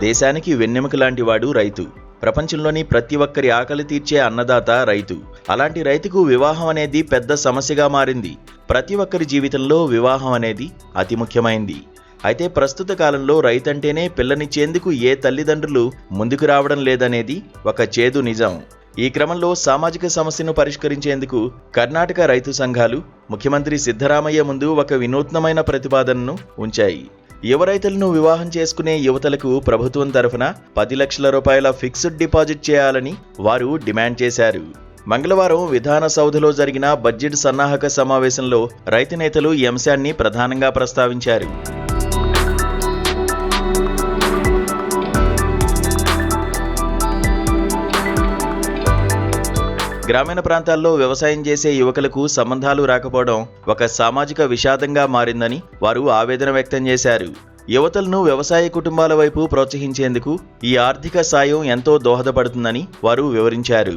దేశానికి వెన్నెముక లాంటి వాడు రైతు. ప్రపంచంలోని ప్రతి ఒక్కరి ఆకలి తీర్చే అన్నదాత రైతు. అలాంటి రైతుకు వివాహం అనేది పెద్ద సమస్యగా మారింది. ప్రతి ఒక్కరి జీవితంలో వివాహం అనేది అతి ముఖ్యమైంది. అయితే ప్రస్తుత కాలంలో రైతంటేనే పిల్లనిచ్చేందుకు ఏ తల్లిదండ్రులు ముందుకు రావడం లేదనేది ఒక చేదు నిజం. ఈ క్రమంలో సామాజిక సమస్యను పరిష్కరించేందుకు కర్ణాటక రైతు సంఘాలు ముఖ్యమంత్రి సిద్ధరామయ్య ముందు ఒక వినూత్నమైన ప్రతిపాదనను ఉంచాయి. యువ రైతులను వివాహం చేసుకునే యువతలకు ప్రభుత్వం తరఫున 10 లక్షల రూపాయల ఫిక్స్డ్ డిపాజిట్ చేయాలని వారు డిమాండ్ చేశారు. మంగళవారం విధాన సౌధలో జరిగిన బడ్జెట్ సన్నాహక సమావేశంలో రైతు నేతలు ఈ అంశాన్ని ప్రధానంగా ప్రస్తావించారు. గ్రామీణ ప్రాంతాల్లో వ్యవసాయం చేసే యువకులకు సంబంధాలు రాకపోవడం ఒక సామాజిక విషాదంగా మారిందని వారు ఆవేదన వ్యక్తం చేశారు. యువతలను వ్యవసాయ కుటుంబాల వైపు ప్రోత్సహించేందుకు ఈ ఆర్థిక సాయం ఎంతో దోహదపడుతుందని వారు వివరించారు.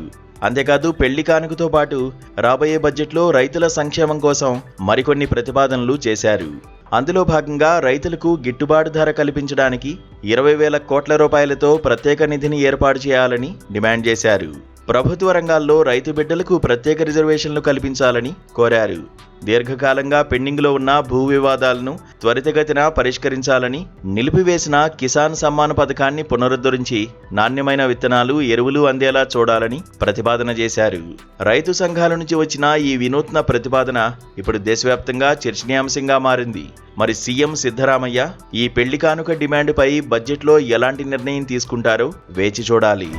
అంతేకాదు పెళ్లి కానుకతో పాటు రాబోయే బడ్జెట్లో రైతుల సంక్షేమం కోసం మరికొన్ని ప్రతిపాదనలు చేశారు. అందులో భాగంగా రైతులకు గిట్టుబాటు ధర కల్పించడానికి 20,000 కోట్ల రూపాయలతో ప్రత్యేక నిధిని ఏర్పాటు చేయాలని డిమాండ్ చేశారు. ప్రభుత్వ రంగాల్లో రైతు బిడ్డలకు ప్రత్యేక రిజర్వేషన్లు కల్పించాలని కోరారు. దీర్ఘకాలంగా పెండింగ్లో ఉన్న భూ వివాదాలను త్వరితగతిన పరిష్కరించాలని, నిలిపివేసిన కిసాన్ సమ్మాన్ పథకాన్ని పునరుద్ధరించి నాణ్యమైన విత్తనాలు, ఎరువులు అందేలా చూడాలని ప్రతిపాదన చేశారు. రైతు సంఘాల నుంచి వచ్చిన ఈ వినూత్న ప్రతిపాదన ఇప్పుడు దేశవ్యాప్తంగా చర్చనీయాంశంగా మారింది. మరి సీఎం సిద్ధరామయ్య ఈ పెళ్లి కానుక డిమాండ్పై బడ్జెట్లో ఎలాంటి నిర్ణయం తీసుకుంటారో వేచి చూడాలి.